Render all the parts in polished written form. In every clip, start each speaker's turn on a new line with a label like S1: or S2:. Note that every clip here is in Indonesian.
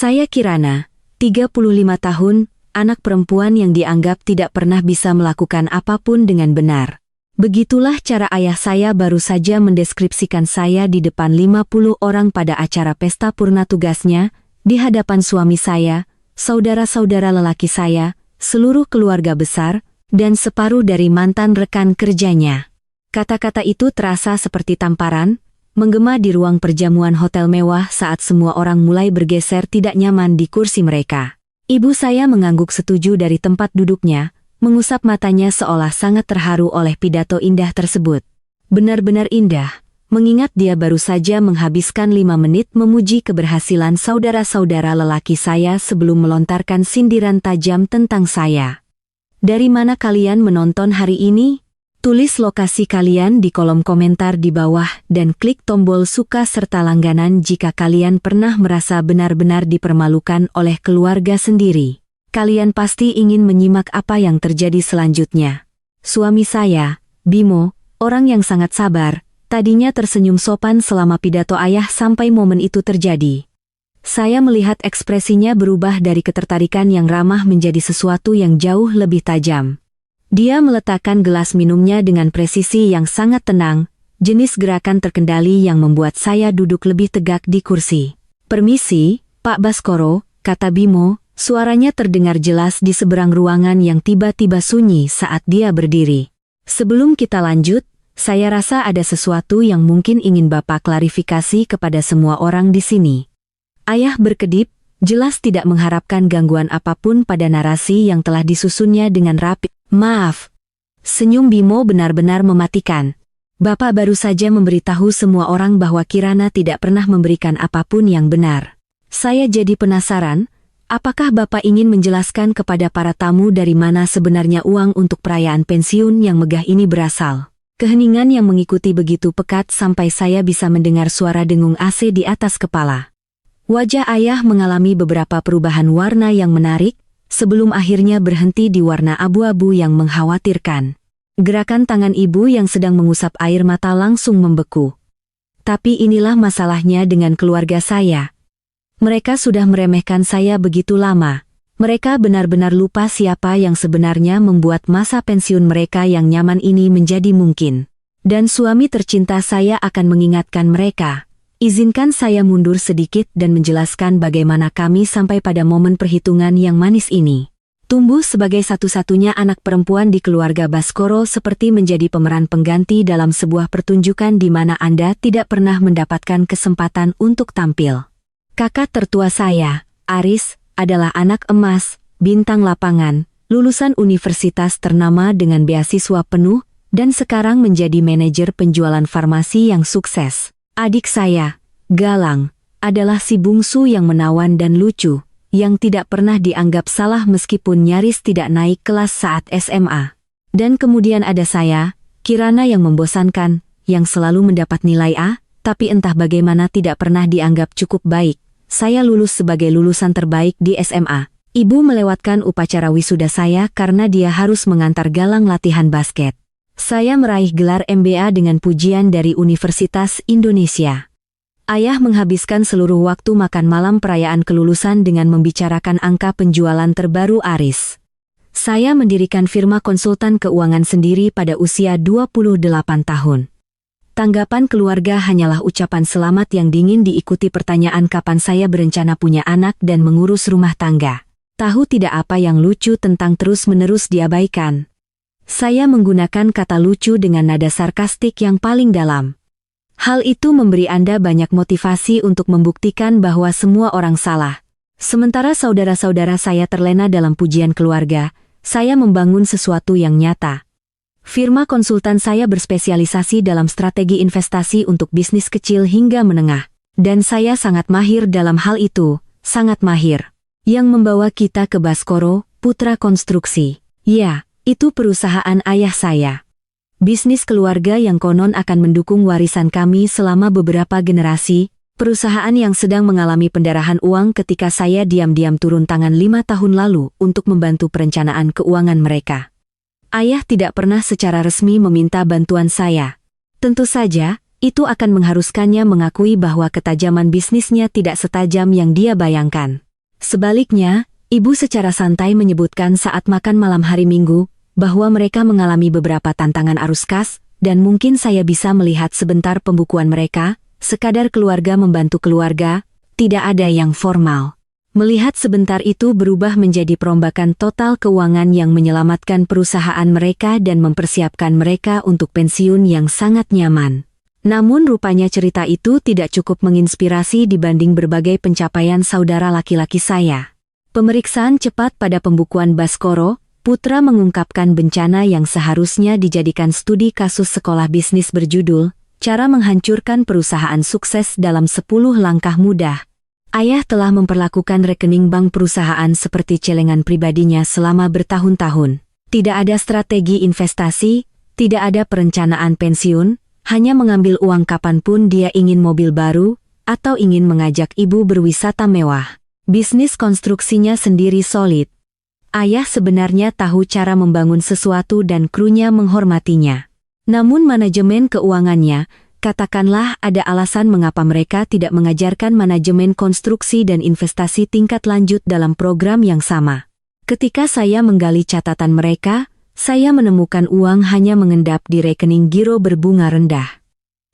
S1: Saya Kirana, 35 tahun, anak perempuan yang dianggap tidak pernah bisa melakukan apapun dengan benar. Begitulah cara ayah saya baru saja mendeskripsikan saya di depan 50 orang pada acara pesta purna tugasnya, di hadapan suami saya, saudara-saudara lelaki saya, seluruh keluarga besar, dan separuh dari mantan rekan kerjanya. Kata-kata itu terasa seperti tamparan, menggema di ruang perjamuan hotel mewah saat semua orang mulai bergeser tidak nyaman di kursi mereka. Ibu saya mengangguk setuju dari tempat duduknya, mengusap matanya seolah sangat terharu oleh pidato indah tersebut. Benar-benar indah, mengingat dia baru saja menghabiskan 5 menit memuji keberhasilan saudara-saudara lelaki saya sebelum melontarkan sindiran tajam tentang saya. Dari mana kalian menonton hari ini? Tulis lokasi kalian di kolom komentar di bawah dan klik tombol suka serta langganan jika kalian pernah merasa benar-benar dipermalukan oleh keluarga sendiri. Kalian pasti ingin menyimak apa yang terjadi selanjutnya. Suami saya, Bimo, orang yang sangat sabar, tadinya tersenyum sopan selama pidato ayah sampai momen itu terjadi. Saya melihat ekspresinya berubah dari ketertarikan yang ramah menjadi sesuatu yang jauh lebih tajam. Dia meletakkan gelas minumnya dengan presisi yang sangat tenang, jenis gerakan terkendali yang membuat saya duduk lebih tegak di kursi. "Permisi, Pak Baskoro," kata Bimo, suaranya terdengar jelas di seberang ruangan yang tiba-tiba sunyi saat dia berdiri. "Sebelum kita lanjut, saya rasa ada sesuatu yang mungkin ingin Bapak klarifikasi kepada semua orang di sini." Ayah berkedip, jelas tidak mengharapkan gangguan apapun pada narasi yang telah disusunnya dengan rapi. "Maaf." Senyum Bimo benar-benar mematikan. "Bapak baru saja memberitahu semua orang bahwa Kirana tidak pernah memberikan apapun yang benar. Saya jadi penasaran, apakah Bapak ingin menjelaskan kepada para tamu dari mana sebenarnya uang untuk perayaan pensiun yang megah ini berasal?" Keheningan yang mengikuti begitu pekat sampai saya bisa mendengar suara dengung AC di atas kepala. Wajah ayah mengalami beberapa perubahan warna yang menarik, sebelum akhirnya berhenti di warna abu-abu yang mengkhawatirkan. Gerakan tangan ibu yang sedang mengusap air mata langsung membeku. Tapi inilah masalahnya dengan keluarga saya. Mereka sudah meremehkan saya begitu lama. Mereka benar-benar lupa siapa yang sebenarnya membuat masa pensiun mereka yang nyaman ini menjadi mungkin. Dan suami tercinta saya akan mengingatkan mereka. Izinkan saya mundur sedikit dan menjelaskan bagaimana kami sampai pada momen perhitungan yang manis ini. Tumbuh sebagai satu-satunya anak perempuan di keluarga Baskoro seperti menjadi pemeran pengganti dalam sebuah pertunjukan di mana Anda tidak pernah mendapatkan kesempatan untuk tampil. Kakak tertua saya, Aris, adalah anak emas, bintang lapangan, lulusan universitas ternama dengan beasiswa penuh, dan sekarang menjadi manajer penjualan farmasi yang sukses. Adik saya, Galang, adalah si bungsu yang menawan dan lucu, yang tidak pernah dianggap salah meskipun nyaris tidak naik kelas saat SMA. Dan kemudian ada saya, Kirana yang membosankan, yang selalu mendapat nilai A, tapi entah bagaimana tidak pernah dianggap cukup baik. Saya lulus sebagai lulusan terbaik di SMA. Ibu melewatkan upacara wisuda saya karena dia harus mengantar Galang latihan basket. Saya meraih gelar MBA dengan pujian dari Universitas Indonesia. Ayah menghabiskan seluruh waktu makan malam perayaan kelulusan dengan membicarakan angka penjualan terbaru Aris. Saya mendirikan firma konsultan keuangan sendiri pada usia 28 tahun. Tanggapan keluarga hanyalah ucapan selamat yang dingin diikuti pertanyaan kapan saya berencana punya anak dan mengurus rumah tangga. Tahu tidak apa yang lucu tentang terus-menerus diabaikan. Saya menggunakan kata lucu dengan nada sarkastik yang paling dalam. Hal itu memberi Anda banyak motivasi untuk membuktikan bahwa semua orang salah. Sementara saudara-saudara saya terlena dalam pujian keluarga, saya membangun sesuatu yang nyata. Firma konsultan saya berspesialisasi dalam strategi investasi untuk bisnis kecil hingga menengah. Dan saya sangat mahir dalam hal itu, sangat mahir. Yang membawa kita ke Baskoro, Putra Konstruksi. Ya. Itu perusahaan ayah saya. Bisnis keluarga yang konon akan mendukung warisan kami selama beberapa generasi, perusahaan yang sedang mengalami pendarahan uang ketika saya diam-diam turun tangan 5 tahun lalu untuk membantu perencanaan keuangan mereka. Ayah tidak pernah secara resmi meminta bantuan saya. Tentu saja, itu akan mengharuskannya mengakui bahwa ketajaman bisnisnya tidak setajam yang dia bayangkan. Sebaliknya, ibu secara santai menyebutkan saat makan malam hari Minggu, bahwa mereka mengalami beberapa tantangan arus kas, dan mungkin saya bisa melihat sebentar pembukuan mereka, sekadar keluarga membantu keluarga, tidak ada yang formal. Melihat sebentar itu berubah menjadi perombakan total keuangan yang menyelamatkan perusahaan mereka dan mempersiapkan mereka untuk pensiun yang sangat nyaman. Namun rupanya cerita itu tidak cukup menginspirasi dibanding berbagai pencapaian saudara laki-laki saya. Pemeriksaan cepat pada pembukuan Baskoro, Putra mengungkapkan bencana yang seharusnya dijadikan studi kasus sekolah bisnis berjudul, Cara Menghancurkan Perusahaan Sukses dalam 10 Langkah Mudah. Ayah telah memperlakukan rekening bank perusahaan seperti celengan pribadinya selama bertahun-tahun. Tidak ada strategi investasi, tidak ada perencanaan pensiun, hanya mengambil uang kapanpun dia ingin mobil baru, atau ingin mengajak ibu berwisata mewah. Bisnis konstruksinya sendiri solid. Ayah sebenarnya tahu cara membangun sesuatu dan krunya menghormatinya. Namun manajemen keuangannya, katakanlah ada alasan mengapa mereka tidak mengajarkan manajemen konstruksi dan investasi tingkat lanjut dalam program yang sama. Ketika saya menggali catatan mereka, saya menemukan uang hanya mengendap di rekening giro berbunga rendah.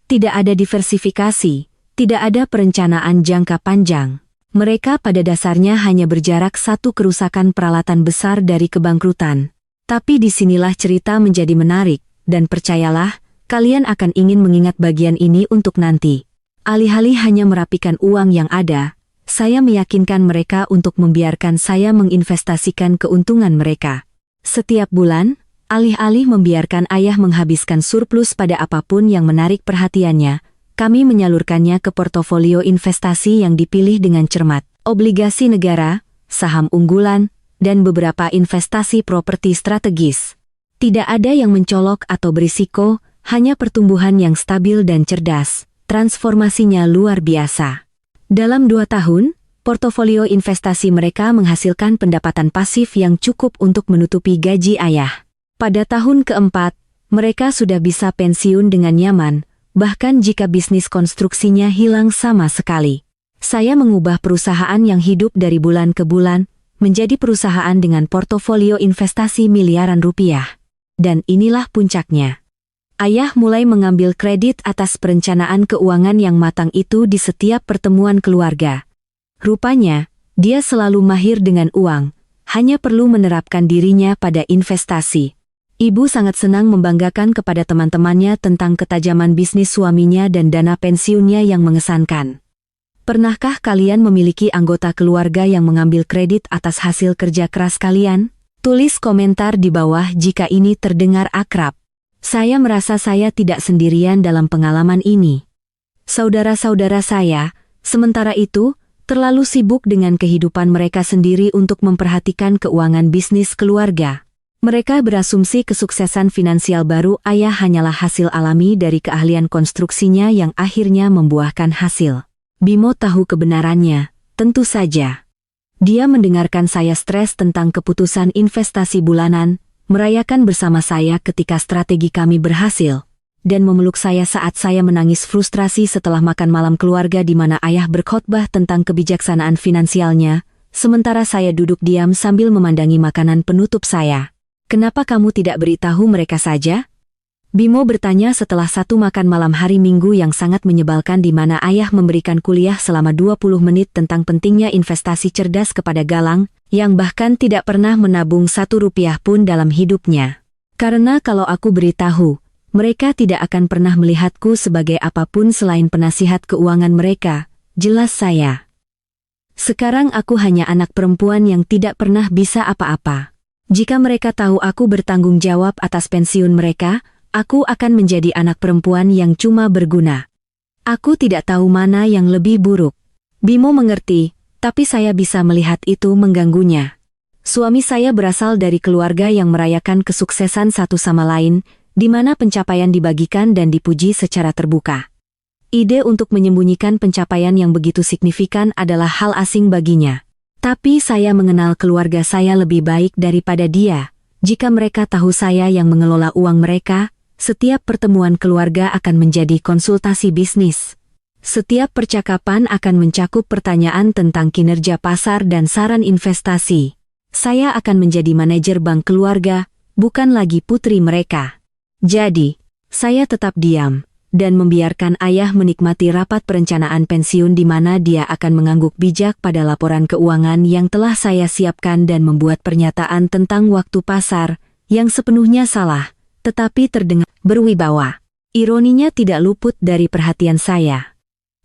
S1: Tidak ada diversifikasi, tidak ada perencanaan jangka panjang. Mereka pada dasarnya hanya berjarak satu kerusakan peralatan besar dari kebangkrutan. Tapi disinilah cerita menjadi menarik, dan percayalah, kalian akan ingin mengingat bagian ini untuk nanti. Alih-alih hanya merapikan uang yang ada, saya meyakinkan mereka untuk membiarkan saya menginvestasikan keuntungan mereka. Setiap bulan, alih-alih membiarkan ayah menghabiskan surplus pada apapun yang menarik perhatiannya, kami menyalurkannya ke portofolio investasi yang dipilih dengan cermat, obligasi negara, saham unggulan, dan beberapa investasi properti strategis. Tidak ada yang mencolok atau berisiko, hanya pertumbuhan yang stabil dan cerdas. Transformasinya luar biasa. Dalam 2 tahun, portofolio investasi mereka menghasilkan pendapatan pasif yang cukup untuk menutupi gaji ayah. Pada tahun keempat, mereka sudah bisa pensiun dengan nyaman, bahkan jika bisnis konstruksinya hilang sama sekali. Saya mengubah perusahaan yang hidup dari bulan ke bulan, menjadi perusahaan dengan portofolio investasi miliaran rupiah. Dan inilah puncaknya. Ayah mulai mengambil kredit atas perencanaan keuangan yang matang itu di setiap pertemuan keluarga. Rupanya, dia selalu mahir dengan uang, hanya perlu menerapkan dirinya pada investasi. Ibu sangat senang membanggakan kepada teman-temannya tentang ketajaman bisnis suaminya dan dana pensiunnya yang mengesankan. Pernahkah kalian memiliki anggota keluarga yang mengambil kredit atas hasil kerja keras kalian? Tulis komentar di bawah jika ini terdengar akrab. Saya merasa saya tidak sendirian dalam pengalaman ini. Saudara-saudara saya, sementara itu, terlalu sibuk dengan kehidupan mereka sendiri untuk memperhatikan keuangan bisnis keluarga. Mereka berasumsi kesuksesan finansial baru ayah hanyalah hasil alami dari keahlian konstruksinya yang akhirnya membuahkan hasil. Bimo tahu kebenarannya, tentu saja. Dia mendengarkan saya stres tentang keputusan investasi bulanan, merayakan bersama saya ketika strategi kami berhasil, dan memeluk saya saat saya menangis frustrasi setelah makan malam keluarga di mana ayah berkhotbah tentang kebijaksanaan finansialnya, sementara saya duduk diam sambil memandangi makanan penutup saya. Kenapa kamu tidak beritahu mereka saja? Bimo bertanya setelah satu makan malam hari Minggu yang sangat menyebalkan di mana ayah memberikan kuliah selama 20 menit tentang pentingnya investasi cerdas kepada Galang, yang bahkan tidak pernah menabung 1 rupiah pun dalam hidupnya. Karena kalau aku beritahu, mereka tidak akan pernah melihatku sebagai apapun selain penasihat keuangan mereka, jelas saya. Sekarang aku hanya anak perempuan yang tidak pernah bisa apa-apa. Jika mereka tahu aku bertanggung jawab atas pensiun mereka, aku akan menjadi anak perempuan yang cuma berguna. Aku tidak tahu mana yang lebih buruk. Bimo mengerti, tapi saya bisa melihat itu mengganggunya. Suami saya berasal dari keluarga yang merayakan kesuksesan satu sama lain, di mana pencapaian dibagikan dan dipuji secara terbuka. Ide untuk menyembunyikan pencapaian yang begitu signifikan adalah hal asing baginya. Tapi saya mengenal keluarga saya lebih baik daripada dia. Jika mereka tahu saya yang mengelola uang mereka, setiap pertemuan keluarga akan menjadi konsultasi bisnis. Setiap percakapan akan mencakup pertanyaan tentang kinerja pasar dan saran investasi. Saya akan menjadi manajer bank keluarga, bukan lagi putri mereka. Jadi, saya tetap diam dan membiarkan ayah menikmati rapat perencanaan pensiun di mana dia akan mengangguk bijak pada laporan keuangan yang telah saya siapkan dan membuat pernyataan tentang waktu pasar yang sepenuhnya salah, tetapi terdengar berwibawa. Ironinya tidak luput dari perhatian saya.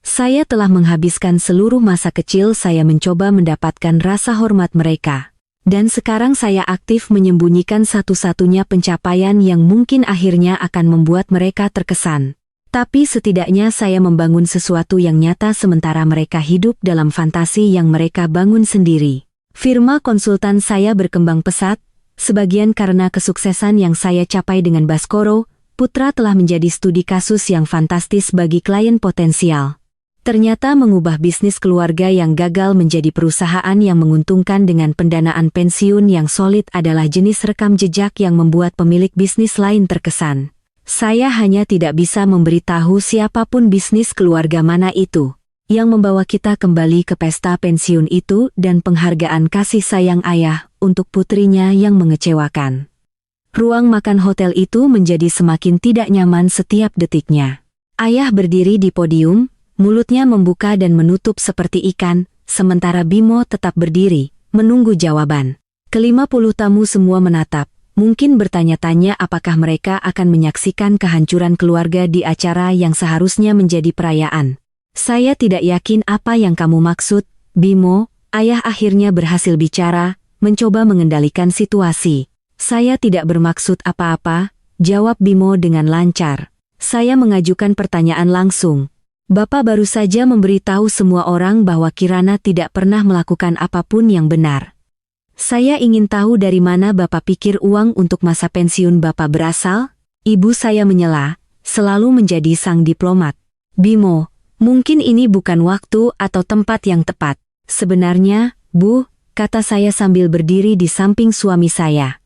S1: Saya telah menghabiskan seluruh masa kecil saya mencoba mendapatkan rasa hormat mereka. Dan sekarang saya aktif menyembunyikan satu-satunya pencapaian yang mungkin akhirnya akan membuat mereka terkesan. Tapi setidaknya saya membangun sesuatu yang nyata sementara mereka hidup dalam fantasi yang mereka bangun sendiri. Firma konsultan saya berkembang pesat, sebagian karena kesuksesan yang saya capai dengan Baskoro. Putra telah menjadi studi kasus yang fantastis bagi klien potensial. Ternyata mengubah bisnis keluarga yang gagal menjadi perusahaan yang menguntungkan dengan pendanaan pensiun yang solid adalah jenis rekam jejak yang membuat pemilik bisnis lain terkesan. Saya hanya tidak bisa memberitahu siapapun bisnis keluarga mana itu, yang membawa kita kembali ke pesta pensiun itu dan penghargaan kasih sayang ayah untuk putrinya yang mengecewakan. Ruang makan hotel itu menjadi semakin tidak nyaman setiap detiknya. Ayah berdiri di podium, mulutnya membuka dan menutup seperti ikan, sementara Bimo tetap berdiri, menunggu jawaban. Ke-50 tamu semua menatap, mungkin bertanya-tanya apakah mereka akan menyaksikan kehancuran keluarga di acara yang seharusnya menjadi perayaan. Saya tidak yakin apa yang kamu maksud, Bimo. Ayah akhirnya berhasil bicara, mencoba mengendalikan situasi. Saya tidak bermaksud apa-apa, jawab Bimo dengan lancar. Saya mengajukan pertanyaan langsung. Bapak baru saja memberitahu semua orang bahwa Kirana tidak pernah melakukan apapun yang benar. Saya ingin tahu dari mana Bapak pikir uang untuk masa pensiun Bapak berasal? Ibu saya menyela, selalu menjadi sang diplomat. Bimo, mungkin ini bukan waktu atau tempat yang tepat. Sebenarnya, Bu, kata saya sambil berdiri di samping suami saya.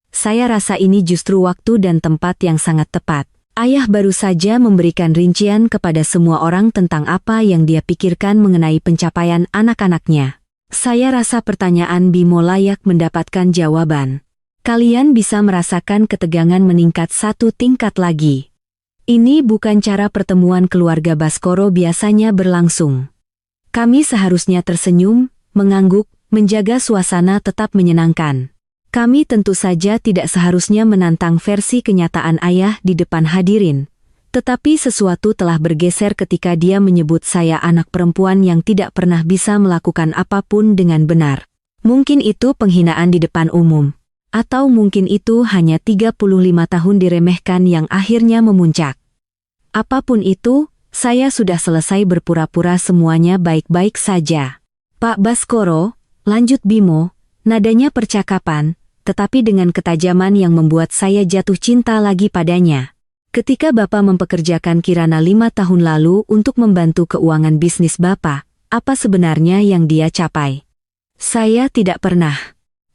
S1: Saya rasa ini justru waktu dan tempat yang sangat tepat. Ayah baru saja memberikan rincian kepada semua orang tentang apa yang dia pikirkan mengenai pencapaian anak-anaknya. Saya rasa pertanyaan Bimo layak mendapatkan jawaban. Kalian bisa merasakan ketegangan meningkat satu tingkat lagi. Ini bukan cara pertemuan keluarga Baskoro biasanya berlangsung. Kami seharusnya tersenyum, mengangguk, menjaga suasana tetap menyenangkan. Kami tentu saja tidak seharusnya menantang versi kenyataan ayah di depan hadirin. Tetapi sesuatu telah bergeser ketika dia menyebut saya anak perempuan yang tidak pernah bisa melakukan apapun dengan benar. Mungkin itu penghinaan di depan umum. Atau mungkin itu hanya 35 tahun diremehkan yang akhirnya memuncak. Apapun itu, saya sudah selesai berpura-pura semuanya baik-baik saja. Pak Baskoro, lanjut Bimo, nadanya percakapan, tetapi dengan ketajaman yang membuat saya jatuh cinta lagi padanya. Ketika Bapak mempekerjakan Kirana 5 tahun lalu untuk membantu keuangan bisnis Bapak, apa sebenarnya yang dia capai? Saya tidak pernah.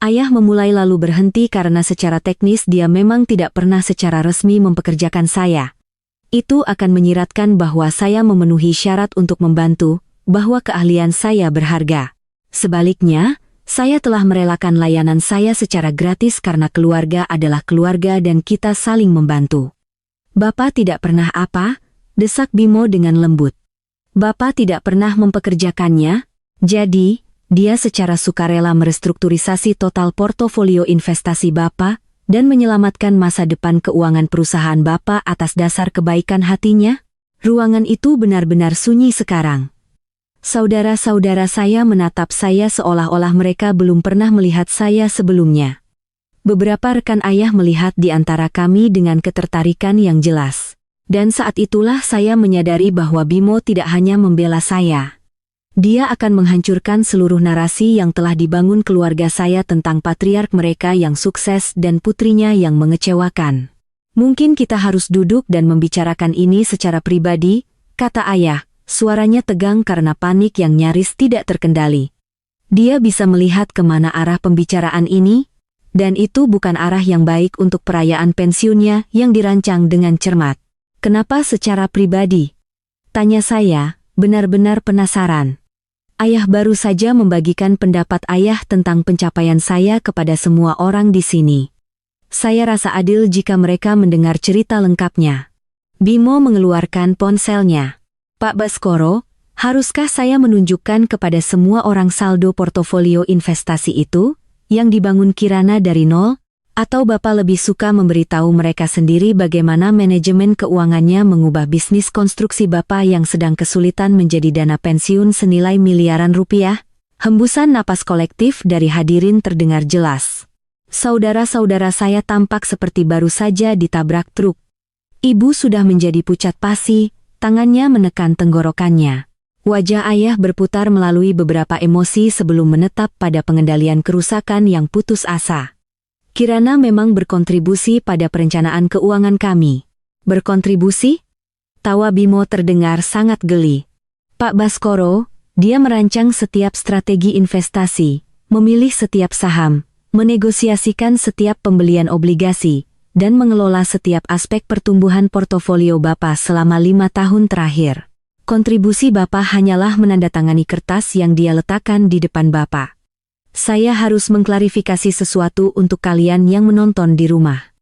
S1: Ayah memulai lalu berhenti karena secara teknis dia memang tidak pernah secara resmi mempekerjakan saya. Itu akan menyiratkan bahwa saya memenuhi syarat untuk membantu, bahwa keahlian saya berharga. Sebaliknya, saya telah merelakan layanan saya secara gratis karena keluarga adalah keluarga dan kita saling membantu. Bapak tidak pernah apa? Desak Bimo dengan lembut. Bapak tidak pernah mempekerjakannya? Jadi, dia secara sukarela merestrukturisasi total portofolio investasi Bapak dan menyelamatkan masa depan keuangan perusahaan Bapak atas dasar kebaikan hatinya? Ruangan itu benar-benar sunyi sekarang. Saudara-saudara saya menatap saya seolah-olah mereka belum pernah melihat saya sebelumnya. Beberapa rekan ayah melihat di antara kami dengan ketertarikan yang jelas. Dan saat itulah saya menyadari bahwa Bimo tidak hanya membela saya. Dia akan menghancurkan seluruh narasi yang telah dibangun keluarga saya tentang patriark mereka yang sukses dan putrinya yang mengecewakan. Mungkin kita harus duduk dan membicarakan ini secara pribadi, kata ayah. Suaranya tegang karena panik yang nyaris tidak terkendali. Dia bisa melihat kemana arah pembicaraan ini, dan itu bukan arah yang baik untuk perayaan pensiunnya yang dirancang dengan cermat. Kenapa secara pribadi? Tanya saya, benar-benar penasaran. Ayah baru saja membagikan pendapat ayah tentang pencapaian saya kepada semua orang di sini. Saya rasa adil jika mereka mendengar cerita lengkapnya. Bimo mengeluarkan ponselnya. Pak Baskoro, haruskah saya menunjukkan kepada semua orang saldo portofolio investasi itu, yang dibangun Kirana dari nol? Atau Bapak lebih suka memberitahu mereka sendiri bagaimana manajemen keuangannya mengubah bisnis konstruksi Bapak yang sedang kesulitan menjadi dana pensiun senilai miliaran rupiah? Hembusan napas kolektif dari hadirin terdengar jelas. Saudara-saudara saya tampak seperti baru saja ditabrak truk. Ibu sudah menjadi pucat pasi, tangannya menekan tenggorokannya. Wajah ayah berputar melalui beberapa emosi sebelum menetap pada pengendalian kerusakan yang putus asa. Kirana memang berkontribusi pada perencanaan keuangan kami. Berkontribusi? Tawa Bimo terdengar sangat geli. Pak Baskoro, dia merancang setiap strategi investasi, memilih setiap saham, menegosiasikan setiap pembelian obligasi, dan mengelola setiap aspek pertumbuhan portofolio Bapak selama 5 tahun terakhir. Kontribusi Bapak hanyalah menandatangani kertas yang dia letakkan di depan Bapak. Saya harus mengklarifikasi sesuatu untuk kalian yang menonton di rumah.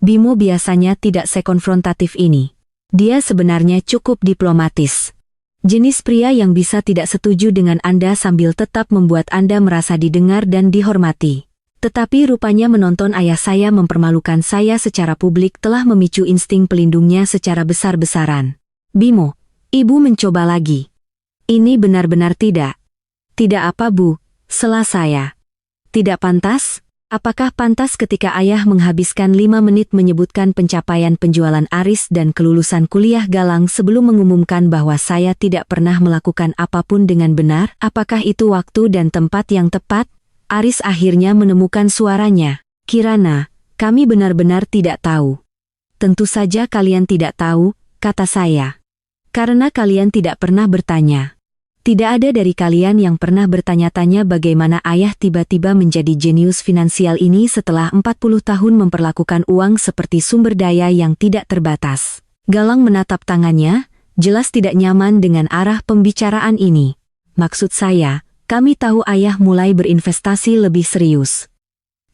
S1: Bimo biasanya tidak sekonfrontatif ini. Dia sebenarnya cukup diplomatis. Jenis pria yang bisa tidak setuju dengan Anda sambil tetap membuat Anda merasa didengar dan dihormati. Tetapi rupanya menonton ayah saya mempermalukan saya secara publik telah memicu insting pelindungnya secara besar-besaran. Bimo, Ibu mencoba lagi. Ini benar-benar tidak. Tidak apa Bu, sela saya. Tidak pantas? Apakah pantas ketika ayah menghabiskan 5 menit menyebutkan pencapaian penjualan Aris dan kelulusan kuliah Galang sebelum mengumumkan bahwa saya tidak pernah melakukan apapun dengan benar? Apakah itu waktu dan tempat yang tepat? Aris akhirnya menemukan suaranya. Kirana, kami benar-benar tidak tahu. Tentu saja kalian tidak tahu, kata saya. Karena kalian tidak pernah bertanya. Tidak ada dari kalian yang pernah bertanya-tanya bagaimana ayah tiba-tiba menjadi jenius finansial ini setelah 40 tahun memperlakukan uang seperti sumber daya yang tidak terbatas. Galang menatap tangannya, jelas tidak nyaman dengan arah pembicaraan ini. Maksud saya, kami tahu ayah mulai berinvestasi lebih serius.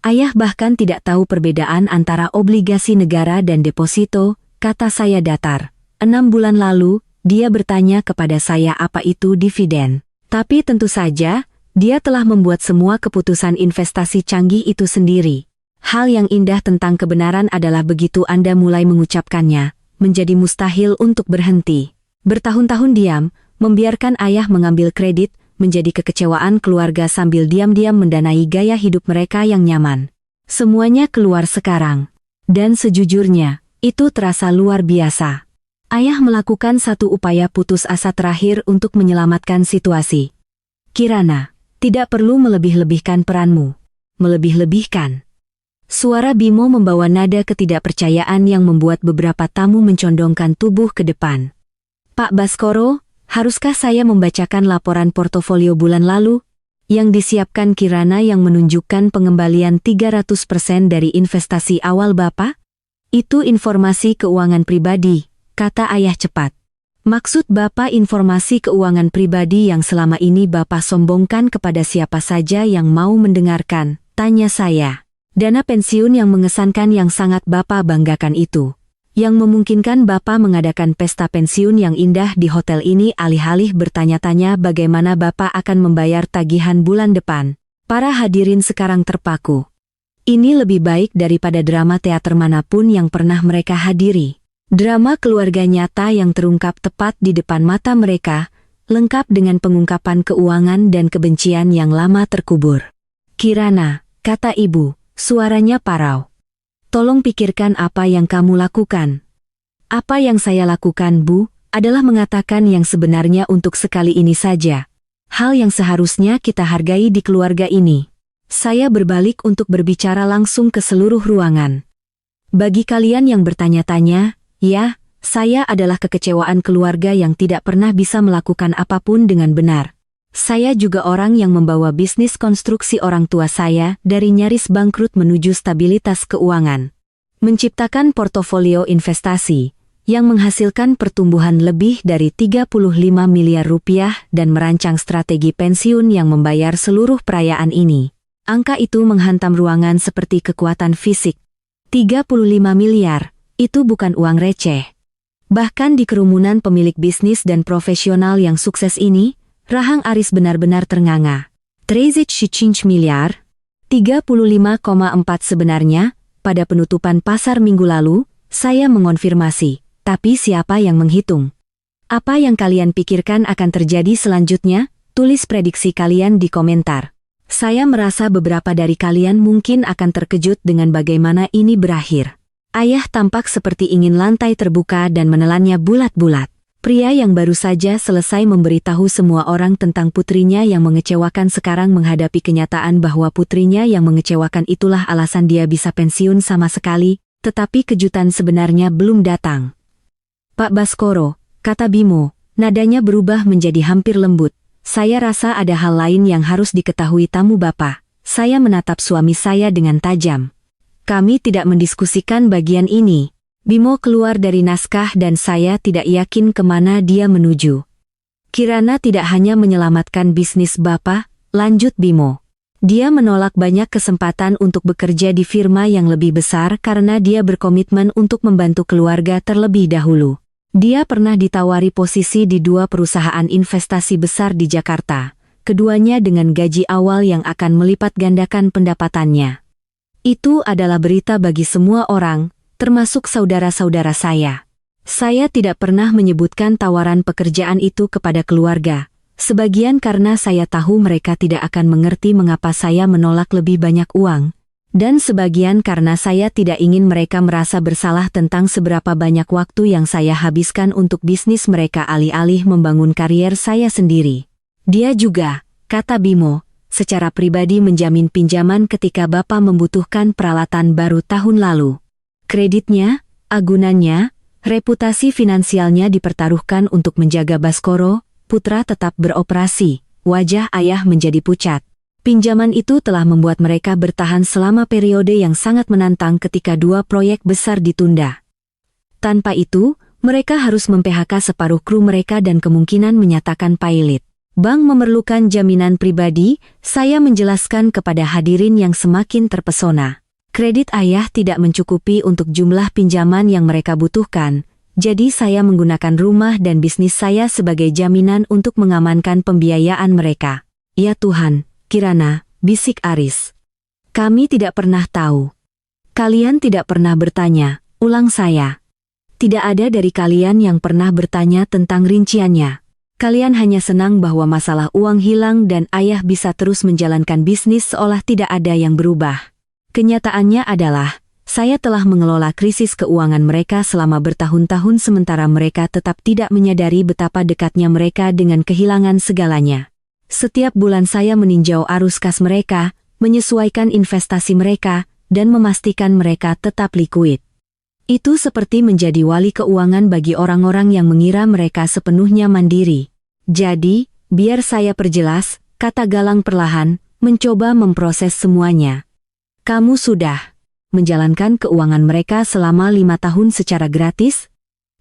S1: Ayah bahkan tidak tahu perbedaan antara obligasi negara dan deposito, kata saya datar. 6 bulan lalu, dia bertanya kepada saya apa itu dividen. Tapi tentu saja, dia telah membuat semua keputusan investasi canggih itu sendiri. Hal yang indah tentang kebenaran adalah begitu Anda mulai mengucapkannya, menjadi mustahil untuk berhenti. Bertahun-tahun diam, membiarkan ayah mengambil kredit, menjadi kekecewaan keluarga sambil diam-diam mendanai gaya hidup mereka yang nyaman. Semuanya keluar sekarang. Dan sejujurnya, itu terasa luar biasa. Ayah melakukan satu upaya putus asa terakhir untuk menyelamatkan situasi. Kirana, tidak perlu melebih-lebihkan peranmu. Melebih-lebihkan. Suara Bimo membawa nada ketidakpercayaan yang membuat beberapa tamu mencondongkan tubuh ke depan. Pak Baskoro, haruskah saya membacakan laporan portofolio bulan lalu? Yang disiapkan Kirana yang menunjukkan pengembalian 300% dari investasi awal Bapak? Itu informasi keuangan pribadi, kata ayah cepat. Maksud Bapak informasi keuangan pribadi yang selama ini Bapak sombongkan kepada siapa saja yang mau mendengarkan, tanya saya. Dana pensiun yang mengesankan yang sangat Bapak banggakan itu. Yang memungkinkan Bapak mengadakan pesta pensiun yang indah di hotel ini alih-alih bertanya-tanya bagaimana Bapak akan membayar tagihan bulan depan. Para hadirin sekarang terpaku. Ini lebih baik daripada drama teater manapun yang pernah mereka hadiri. Drama keluarga nyata yang terungkap tepat di depan mata mereka, lengkap dengan pengungkapan keuangan dan kebencian yang lama terkubur. Kirana, kata ibu, suaranya parau. Tolong pikirkan apa yang kamu lakukan. Apa yang saya lakukan, Bu, adalah mengatakan yang sebenarnya untuk sekali ini saja. Hal yang seharusnya kita hargai di keluarga ini. Saya berbalik untuk berbicara langsung ke seluruh ruangan. Bagi kalian yang bertanya-tanya, ya, saya adalah kekecewaan keluarga yang tidak pernah bisa melakukan apapun dengan benar. Saya juga orang yang membawa bisnis konstruksi orang tua saya dari nyaris bangkrut menuju stabilitas keuangan. Menciptakan portofolio investasi, yang menghasilkan pertumbuhan lebih dari 35 miliar rupiah dan merancang strategi pensiun yang membayar seluruh perayaan ini. Angka itu menghantam ruangan seperti kekuatan fisik. 35 miliar, itu bukan uang receh. Bahkan di kerumunan pemilik bisnis dan profesional yang sukses ini, rahang Aris benar-benar ternganga. 35 miliar? 35,4 sebenarnya, pada penutupan pasar minggu lalu, saya mengonfirmasi. Tapi siapa yang menghitung? Apa yang kalian pikirkan akan terjadi selanjutnya? Tulis prediksi kalian di komentar. Saya merasa beberapa dari kalian mungkin akan terkejut dengan bagaimana ini berakhir. Ayah tampak seperti ingin lantai terbuka dan menelannya bulat-bulat. Pria yang baru saja selesai memberitahu semua orang tentang putrinya yang mengecewakan sekarang menghadapi kenyataan bahwa putrinya yang mengecewakan itulah alasan dia bisa pensiun sama sekali, tetapi kejutan sebenarnya belum datang. Pak Baskoro, kata Bimo, nadanya berubah menjadi hampir lembut. Saya rasa ada hal lain yang harus diketahui tamu Bapak. Saya menatap suami saya dengan tajam. Kami tidak mendiskusikan bagian ini. Bimo keluar dari naskah dan saya tidak yakin kemana dia menuju. Kirana tidak hanya menyelamatkan bisnis Bapak, lanjut Bimo. Dia menolak banyak kesempatan untuk bekerja di firma yang lebih besar karena dia berkomitmen untuk membantu keluarga terlebih dahulu. Dia pernah ditawari posisi di 2 perusahaan investasi besar di Jakarta, keduanya dengan gaji awal yang akan melipat gandakan pendapatannya. Itu adalah berita bagi semua orang, termasuk saudara-saudara saya. Saya tidak pernah menyebutkan tawaran pekerjaan itu kepada keluarga, sebagian karena saya tahu mereka tidak akan mengerti mengapa saya menolak lebih banyak uang, dan sebagian karena saya tidak ingin mereka merasa bersalah tentang seberapa banyak waktu yang saya habiskan untuk bisnis mereka alih-alih membangun karier saya sendiri. Dia juga, kata Bimo, secara pribadi menjamin pinjaman ketika Bapak membutuhkan peralatan baru tahun lalu. Kreditnya, agunannya, reputasi finansialnya dipertaruhkan untuk menjaga Baskoro, putra tetap beroperasi. Wajah ayah menjadi pucat. Pinjaman itu telah membuat mereka bertahan selama periode yang sangat menantang ketika 2 proyek besar ditunda. Tanpa itu, mereka harus mem-PHK separuh kru mereka dan kemungkinan menyatakan pailit. Bank memerlukan jaminan pribadi, saya menjelaskan kepada hadirin yang semakin terpesona. Kredit ayah tidak mencukupi untuk jumlah pinjaman yang mereka butuhkan, jadi saya menggunakan rumah dan bisnis saya sebagai jaminan untuk mengamankan pembiayaan mereka. Ya Tuhan, Kirana, bisik Aris. Kami tidak pernah tahu. Kalian tidak pernah bertanya, ulang saya. Tidak ada dari kalian yang pernah bertanya tentang rinciannya. Kalian hanya senang bahwa masalah uang hilang dan ayah bisa terus menjalankan bisnis seolah tidak ada yang berubah. Kenyataannya adalah, saya telah mengelola krisis keuangan mereka selama bertahun-tahun sementara mereka tetap tidak menyadari betapa dekatnya mereka dengan kehilangan segalanya. Setiap bulan saya meninjau arus kas mereka, menyesuaikan investasi mereka, dan memastikan mereka tetap likuid. Itu seperti menjadi wali keuangan bagi orang-orang yang mengira mereka sepenuhnya mandiri. Jadi, biar saya perjelas, kata Galang perlahan, mencoba memproses semuanya. Kamu sudah menjalankan keuangan mereka selama 5 tahun secara gratis?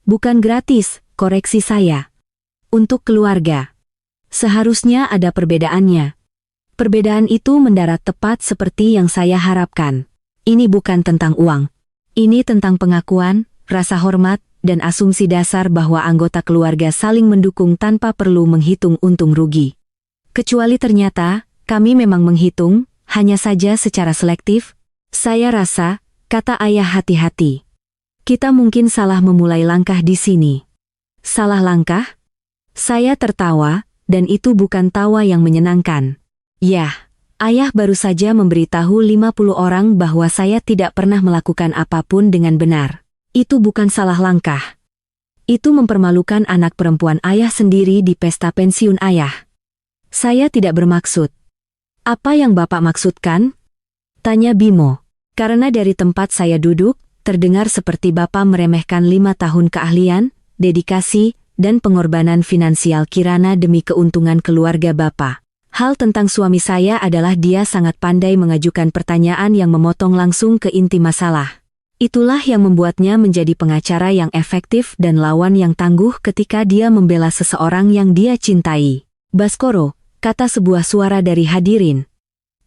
S1: Bukan gratis, koreksi saya. Untuk keluarga. Seharusnya ada perbedaannya. Perbedaan itu mendarat tepat seperti yang saya harapkan. Ini bukan tentang uang. Ini tentang pengakuan, rasa hormat, dan asumsi dasar bahwa anggota keluarga saling mendukung tanpa perlu menghitung untung rugi. Kecuali ternyata, kami memang menghitung, hanya saja secara selektif. Saya rasa, kata ayah hati-hati. Kita mungkin salah memulai langkah di sini. Salah langkah? Saya tertawa, dan itu bukan tawa yang menyenangkan. Yah, ayah baru saja memberitahu 50 orang bahwa saya tidak pernah melakukan apapun dengan benar. Itu bukan salah langkah. Itu mempermalukan anak perempuan ayah sendiri di pesta pensiun ayah. Saya tidak bermaksud. Apa yang Bapak maksudkan? Tanya Bimo. Karena dari tempat saya duduk, terdengar seperti Bapak meremehkan 5 tahun keahlian, dedikasi, dan pengorbanan finansial Kirana demi keuntungan keluarga Bapak. Hal tentang suami saya adalah dia sangat pandai mengajukan pertanyaan yang memotong langsung ke inti masalah. Itulah yang membuatnya menjadi pengacara yang efektif dan lawan yang tangguh ketika dia membela seseorang yang dia cintai. Baskoro, kata sebuah suara dari hadirin.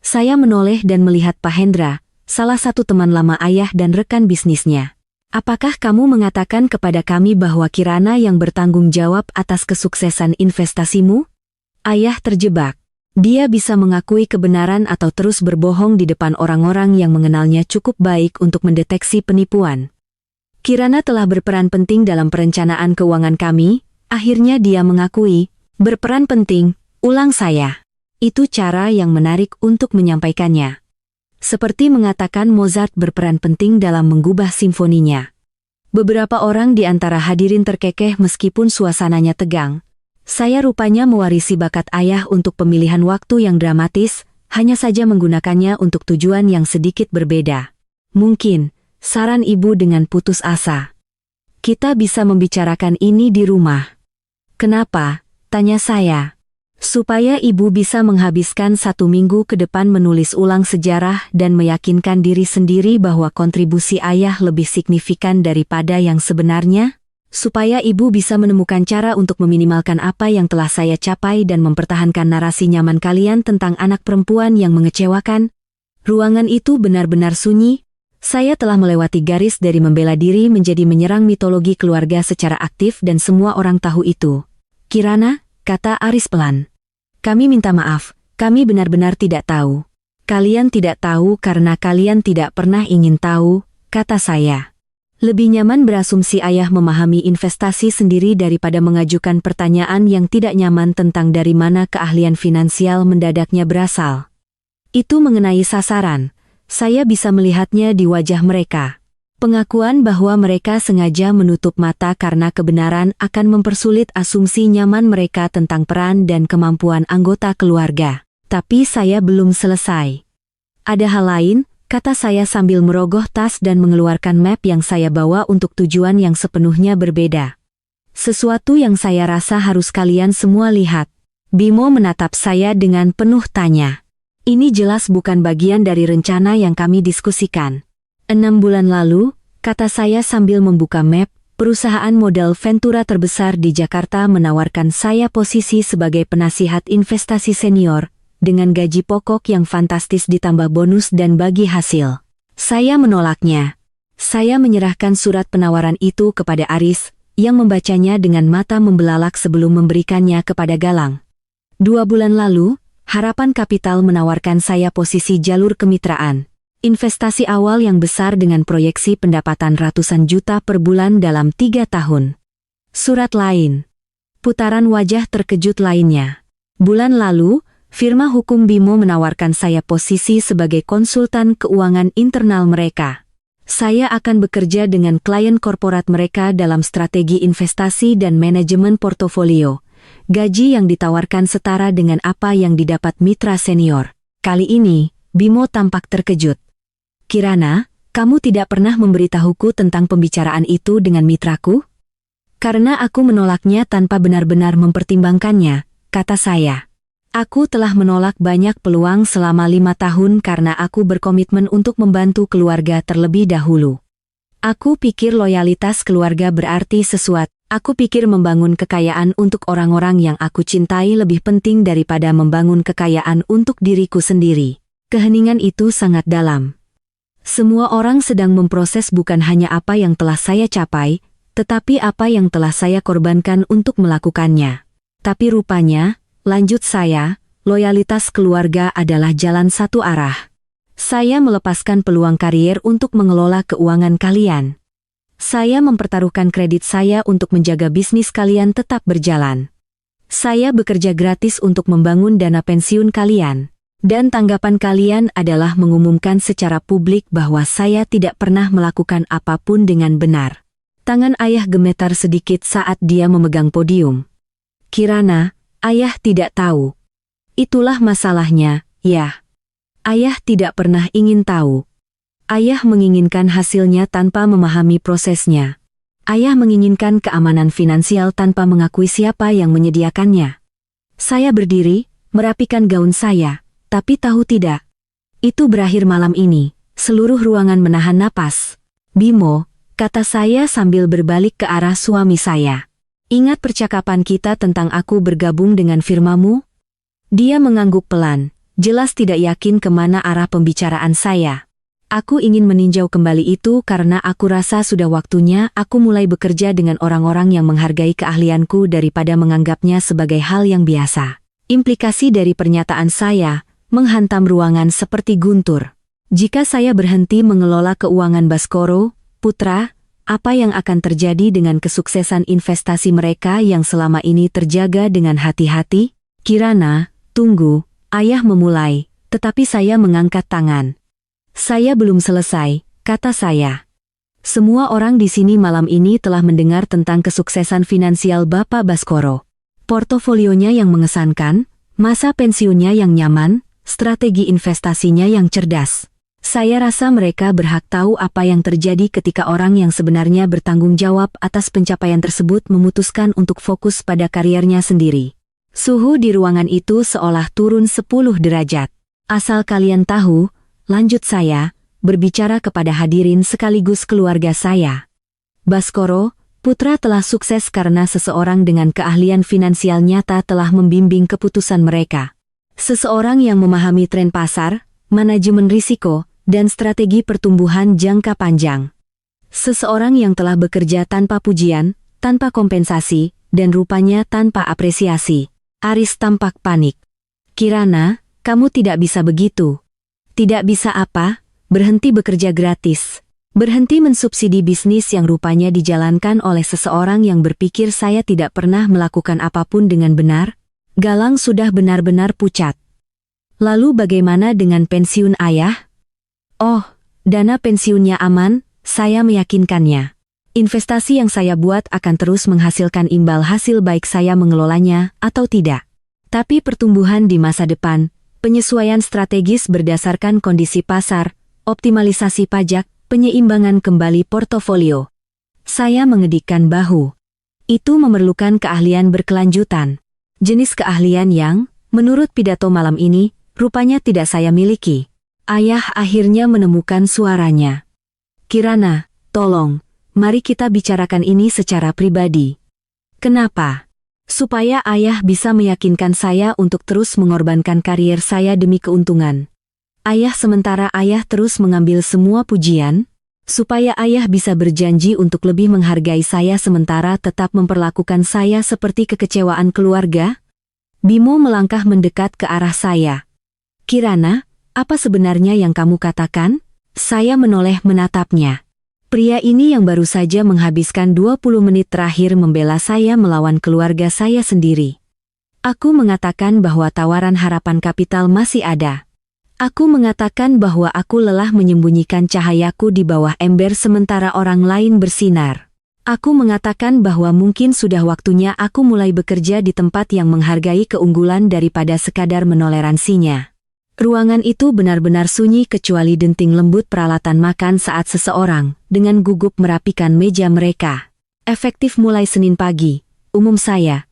S1: Saya menoleh dan melihat Pak Hendra, salah satu teman lama ayah dan rekan bisnisnya. Apakah kamu mengatakan kepada kami bahwa Kirana yang bertanggung jawab atas kesuksesan investasimu? Ayah terjebak. Dia bisa mengakui kebenaran atau terus berbohong di depan orang-orang yang mengenalnya cukup baik untuk mendeteksi penipuan. Kirana telah berperan penting dalam perencanaan keuangan kami, akhirnya dia mengakui, berperan penting, ulang saya. Itu cara yang menarik untuk menyampaikannya. Seperti mengatakan Mozart berperan penting dalam mengubah simfoninya. Beberapa orang di antara hadirin terkekeh meskipun suasananya tegang. Saya rupanya mewarisi bakat ayah untuk pemilihan waktu yang dramatis, hanya saja menggunakannya untuk tujuan yang sedikit berbeda. Mungkin, saran ibu dengan putus asa. Kita bisa membicarakan ini di rumah. Kenapa? Tanya saya. Supaya ibu bisa menghabiskan 1 minggu ke depan menulis ulang sejarah dan meyakinkan diri sendiri bahwa kontribusi ayah lebih signifikan daripada yang sebenarnya, supaya ibu bisa menemukan cara untuk meminimalkan apa yang telah saya capai dan mempertahankan narasi nyaman kalian tentang anak perempuan yang mengecewakan. Ruangan itu benar-benar sunyi. Saya telah melewati garis dari membela diri menjadi menyerang mitologi keluarga secara aktif dan semua orang tahu itu. Kirana, kata Aris pelan. Kami minta maaf, kami benar-benar tidak tahu. Kalian tidak tahu karena kalian tidak pernah ingin tahu, kata saya. Lebih nyaman berasumsi ayah memahami investasi sendiri daripada mengajukan pertanyaan yang tidak nyaman tentang dari mana keahlian finansial mendadaknya berasal. Itu mengenai sasaran, saya bisa melihatnya di wajah mereka. Pengakuan bahwa mereka sengaja menutup mata karena kebenaran akan mempersulit asumsi nyaman mereka tentang peran dan kemampuan anggota keluarga. Tapi saya belum selesai. Ada hal lain, kata saya sambil merogoh tas dan mengeluarkan map yang saya bawa untuk tujuan yang sepenuhnya berbeda. Sesuatu yang saya rasa harus kalian semua lihat. Bimo menatap saya dengan penuh tanya. Ini jelas bukan bagian dari rencana yang kami diskusikan. 6 bulan lalu, kata saya sambil membuka map, perusahaan modal Ventura terbesar di Jakarta menawarkan saya posisi sebagai penasihat investasi senior, dengan gaji pokok yang fantastis ditambah bonus dan bagi hasil. Saya menolaknya. Saya menyerahkan surat penawaran itu kepada Aris, yang membacanya dengan mata membelalak sebelum memberikannya kepada Galang. 2 bulan lalu, Harapan Kapital menawarkan saya posisi jalur kemitraan. Investasi awal yang besar dengan proyeksi pendapatan ratusan juta per bulan dalam 3 tahun. Surat lain. Putaran wajah terkejut lainnya. Bulan lalu, firma hukum Bimo menawarkan saya posisi sebagai konsultan keuangan internal mereka. Saya akan bekerja dengan klien korporat mereka dalam strategi investasi dan manajemen portofolio. Gaji yang ditawarkan setara dengan apa yang didapat mitra senior. Kali ini, Bimo tampak terkejut. Kirana, kamu tidak pernah memberitahuku tentang pembicaraan itu dengan mitraku? Karena aku menolaknya tanpa benar-benar mempertimbangkannya, kata saya. Aku telah menolak banyak peluang selama 5 tahun karena aku berkomitmen untuk membantu keluarga terlebih dahulu. Aku pikir loyalitas keluarga berarti sesuatu. Aku pikir membangun kekayaan untuk orang-orang yang aku cintai lebih penting daripada membangun kekayaan untuk diriku sendiri. Keheningan itu sangat dalam. Semua orang sedang memproses bukan hanya apa yang telah saya capai, tetapi apa yang telah saya korbankan untuk melakukannya. Tapi rupanya, lanjut saya, loyalitas keluarga adalah jalan satu arah. Saya melepaskan peluang karier untuk mengelola keuangan kalian. Saya mempertaruhkan kredit saya untuk menjaga bisnis kalian tetap berjalan. Saya bekerja gratis untuk membangun dana pensiun kalian. Dan tanggapan kalian adalah mengumumkan secara publik bahwa saya tidak pernah melakukan apapun dengan benar. Tangan ayah gemetar sedikit saat dia memegang podium. Kirana, ayah tidak tahu. Itulah masalahnya, ya. Ayah tidak pernah ingin tahu. Ayah menginginkan hasilnya tanpa memahami prosesnya. Ayah menginginkan keamanan finansial tanpa mengakui siapa yang menyediakannya. Saya berdiri, merapikan gaun saya. Tapi tahu tidak, itu berakhir malam ini, seluruh ruangan menahan napas. Bimo, kata saya sambil berbalik ke arah suami saya. Ingat percakapan kita tentang aku bergabung dengan firmamu? Dia mengangguk pelan, jelas tidak yakin kemana arah pembicaraan saya. Aku ingin meninjau kembali itu karena aku rasa sudah waktunya aku mulai bekerja dengan orang-orang yang menghargai keahlianku daripada menganggapnya sebagai hal yang biasa. Implikasi dari pernyataan saya menghantam ruangan seperti guntur. Jika saya berhenti mengelola keuangan Baskoro, Putra, apa yang akan terjadi dengan kesuksesan investasi mereka yang selama ini terjaga dengan hati-hati? Kirana, tunggu, ayah memulai, tetapi saya mengangkat tangan. Saya belum selesai, kata saya. Semua orang di sini malam ini telah mendengar tentang kesuksesan finansial Bapak Baskoro. Portofolionya yang mengesankan, masa pensiunnya yang nyaman, strategi investasinya yang cerdas. Saya rasa mereka berhak tahu apa yang terjadi ketika orang yang sebenarnya bertanggung jawab atas pencapaian tersebut memutuskan untuk fokus pada kariernya sendiri. Suhu di ruangan itu seolah turun 10 derajat. Asal kalian tahu, lanjut saya, berbicara kepada hadirin sekaligus keluarga saya. Baskoro, Putra telah sukses karena seseorang dengan keahlian finansial nyata telah membimbing keputusan mereka. Seseorang yang memahami tren pasar, manajemen risiko, dan strategi pertumbuhan jangka panjang. Seseorang yang telah bekerja tanpa pujian, tanpa kompensasi, dan rupanya tanpa apresiasi. Aris tampak panik. Kirana, kamu tidak bisa begitu. Tidak bisa apa? Berhenti bekerja gratis. Berhenti mensubsidi bisnis yang rupanya dijalankan oleh seseorang yang berpikir saya tidak pernah melakukan apapun dengan benar? Galang sudah benar-benar pucat. Lalu bagaimana dengan pensiun ayah? Oh, dana pensiunnya aman, saya meyakinkannya. Investasi yang saya buat akan terus menghasilkan imbal hasil baik saya mengelolanya atau tidak. Tapi pertumbuhan di masa depan, penyesuaian strategis berdasarkan kondisi pasar, optimalisasi pajak, penyeimbangan kembali portofolio. Saya mengedikkan bahu. Itu memerlukan keahlian berkelanjutan. Jenis keahlian yang, menurut pidato malam ini, rupanya tidak saya miliki. Ayah akhirnya menemukan suaranya. Kirana, tolong, mari kita bicarakan ini secara pribadi. Kenapa? Supaya ayah bisa meyakinkan saya untuk terus mengorbankan karier saya demi keuntungan. Ayah sementara ayah terus mengambil semua pujian, supaya ayah bisa berjanji untuk lebih menghargai saya sementara tetap memperlakukan saya seperti kekecewaan keluarga? Bimo melangkah mendekat ke arah saya. Kirana, apa sebenarnya yang kamu katakan? Saya menoleh menatapnya. Pria ini yang baru saja menghabiskan 20 menit terakhir membela saya melawan keluarga saya sendiri. Aku mengatakan bahwa tawaran harapan kapital masih ada. Aku mengatakan bahwa aku lelah menyembunyikan cahayaku di bawah ember sementara orang lain bersinar. Aku mengatakan bahwa mungkin sudah waktunya aku mulai bekerja di tempat yang menghargai keunggulan daripada sekadar menoleransinya. Ruangan itu benar-benar sunyi kecuali denting lembut peralatan makan saat seseorang, dengan gugup merapikan meja mereka. Efektif mulai Senin pagi, umum saya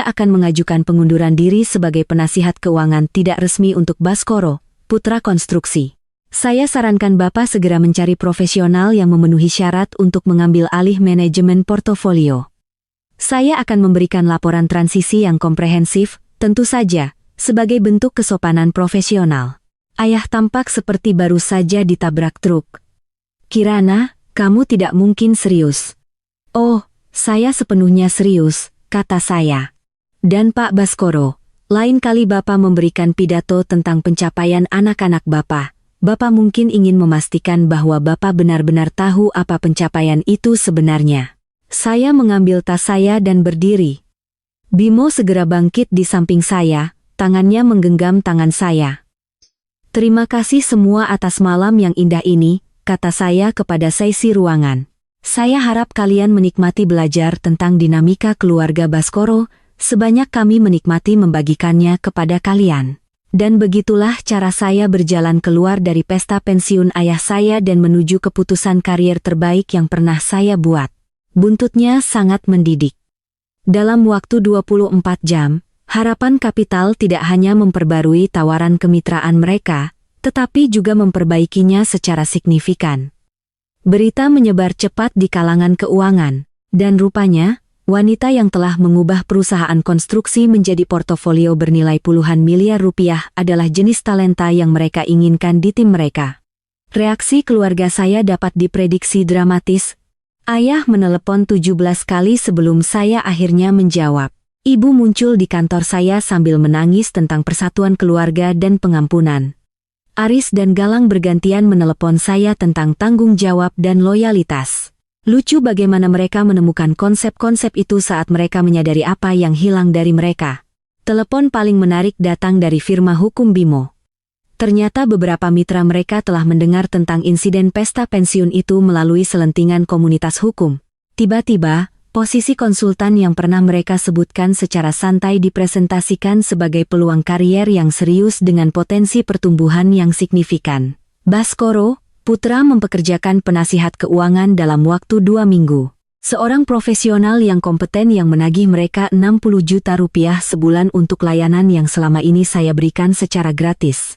S1: akan mengajukan pengunduran diri sebagai penasihat keuangan tidak resmi untuk Baskoro, Putra Konstruksi. Saya sarankan Bapak segera mencari profesional yang memenuhi syarat untuk mengambil alih manajemen portofolio. Saya akan memberikan laporan transisi yang komprehensif, tentu saja, sebagai bentuk kesopanan profesional. Ayah tampak seperti baru saja ditabrak truk. Kirana, kamu tidak mungkin serius. Oh, saya sepenuhnya serius, kata saya. Dan Pak Baskoro, lain kali Bapak memberikan pidato tentang pencapaian anak-anak Bapak, Bapak mungkin ingin memastikan bahwa Bapak benar-benar tahu apa pencapaian itu sebenarnya. Saya mengambil tas saya dan berdiri. Bimo segera bangkit di samping saya, tangannya menggenggam tangan saya. Terima kasih semua atas malam yang indah ini, kata saya kepada seisi ruangan. Saya harap kalian menikmati belajar tentang dinamika keluarga Baskoro, sebanyak kami menikmati membagikannya kepada kalian. Dan begitulah cara saya berjalan keluar dari pesta pensiun ayah saya dan menuju keputusan karier terbaik yang pernah saya buat. Buntutnya sangat mendidik. Dalam waktu 24 jam, Harapan Kapital tidak hanya memperbarui tawaran kemitraan mereka, tetapi juga memperbaikinya secara signifikan. Berita menyebar cepat di kalangan keuangan. Dan rupanya, wanita yang telah mengubah perusahaan konstruksi menjadi portofolio bernilai puluhan miliar rupiah adalah jenis talenta yang mereka inginkan di tim mereka. Reaksi keluarga saya dapat diprediksi dramatis. Ayah menelepon 17 kali sebelum saya akhirnya menjawab. Ibu muncul di kantor saya sambil menangis tentang persatuan keluarga dan pengampunan. Aris dan Galang bergantian menelepon saya tentang tanggung jawab dan loyalitas. Lucu bagaimana mereka menemukan konsep-konsep itu saat mereka menyadari apa yang hilang dari mereka. Telepon paling menarik datang dari firma hukum Bimo. Ternyata beberapa mitra mereka telah mendengar tentang insiden pesta pensiun itu melalui selentingan komunitas hukum. Tiba-tiba, posisi konsultan yang pernah mereka sebutkan secara santai dipresentasikan sebagai peluang karier yang serius dengan potensi pertumbuhan yang signifikan. Baskoro, Putra mempekerjakan penasihat keuangan dalam waktu 2 minggu. Seorang profesional yang kompeten yang menagih mereka 60 juta rupiah sebulan untuk layanan yang selama ini saya berikan secara gratis.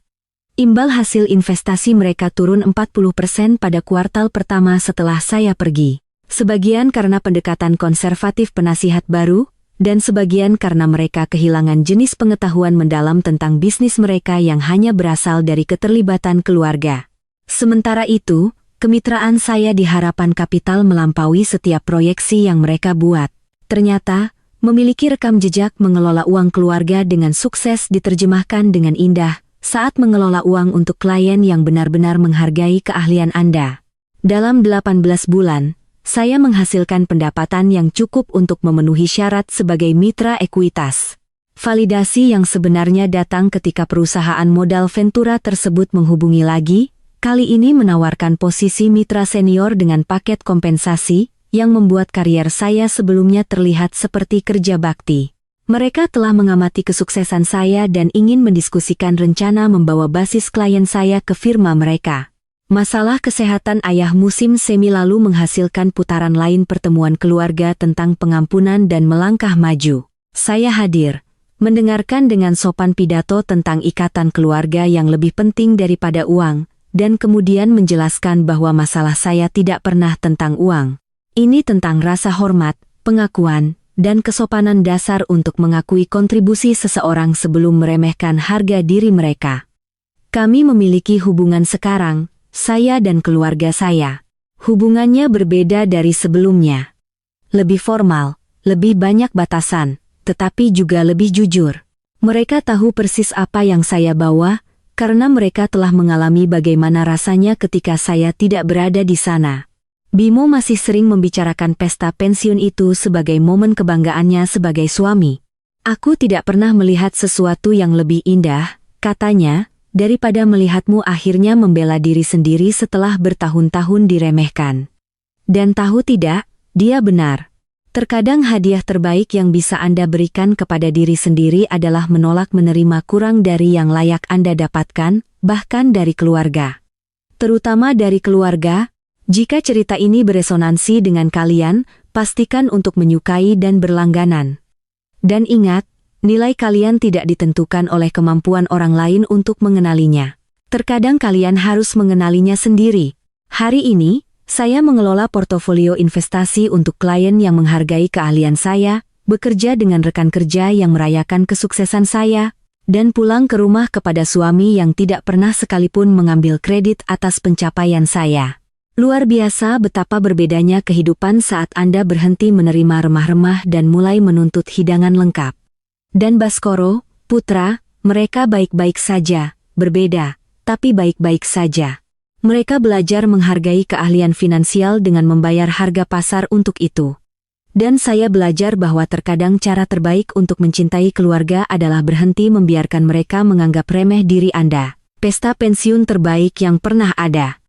S1: Imbal hasil investasi mereka turun 40% pada kuartal pertama setelah saya pergi. Sebagian karena pendekatan konservatif penasihat baru, dan sebagian karena mereka kehilangan jenis pengetahuan mendalam tentang bisnis mereka yang hanya berasal dari keterlibatan keluarga. Sementara itu, kemitraan saya di Harapan Kapital melampaui setiap proyeksi yang mereka buat. Ternyata, memiliki rekam jejak mengelola uang keluarga dengan sukses diterjemahkan dengan indah saat mengelola uang untuk klien yang benar-benar menghargai keahlian Anda. Dalam 18 bulan, saya menghasilkan pendapatan yang cukup untuk memenuhi syarat sebagai mitra ekuitas. Validasi yang sebenarnya datang ketika perusahaan modal Ventura tersebut menghubungi lagi, kali ini menawarkan posisi mitra senior dengan paket kompensasi, yang membuat karier saya sebelumnya terlihat seperti kerja bakti. Mereka telah mengamati kesuksesan saya dan ingin mendiskusikan rencana membawa basis klien saya ke firma mereka. Masalah kesehatan ayah musim semi lalu menghasilkan putaran lain pertemuan keluarga tentang pengampunan dan melangkah maju. Saya hadir, mendengarkan dengan sopan pidato tentang ikatan keluarga yang lebih penting daripada uang, dan kemudian menjelaskan bahwa masalah saya tidak pernah tentang uang. Ini tentang rasa hormat, pengakuan, dan kesopanan dasar untuk mengakui kontribusi seseorang sebelum meremehkan harga diri mereka. Kami memiliki hubungan sekarang, saya dan keluarga saya. Hubungannya berbeda dari sebelumnya. Lebih formal, lebih banyak batasan, tetapi juga lebih jujur. Mereka tahu persis apa yang saya bawa, karena mereka telah mengalami bagaimana rasanya ketika saya tidak berada di sana. Bimo masih sering membicarakan pesta pensiun itu sebagai momen kebanggaannya sebagai suami. Aku tidak pernah melihat sesuatu yang lebih indah, katanya, daripada melihatmu akhirnya membela diri sendiri setelah bertahun-tahun diremehkan. Dan tahu tidak, dia benar. Terkadang hadiah terbaik yang bisa Anda berikan kepada diri sendiri adalah menolak menerima kurang dari yang layak Anda dapatkan, bahkan dari keluarga. Terutama dari keluarga, jika cerita ini beresonansi dengan kalian, pastikan untuk menyukai dan berlangganan. Dan ingat, nilai kalian tidak ditentukan oleh kemampuan orang lain untuk mengenalinya. Terkadang kalian harus mengenalinya sendiri. Hari ini, saya mengelola portofolio investasi untuk klien yang menghargai keahlian saya, bekerja dengan rekan kerja yang merayakan kesuksesan saya, dan pulang ke rumah kepada suami yang tidak pernah sekalipun mengambil kredit atas pencapaian saya. Luar biasa betapa berbedanya kehidupan saat Anda berhenti menerima remah-remah dan mulai menuntut hidangan lengkap. Dan Baskoro, Putra, mereka baik-baik saja, berbeda, tapi baik-baik saja. Mereka belajar menghargai keahlian finansial dengan membayar harga pasar untuk itu. Dan saya belajar bahwa terkadang cara terbaik untuk mencintai keluarga adalah berhenti membiarkan mereka menganggap remeh diri Anda. Pesta pensiun terbaik yang pernah ada.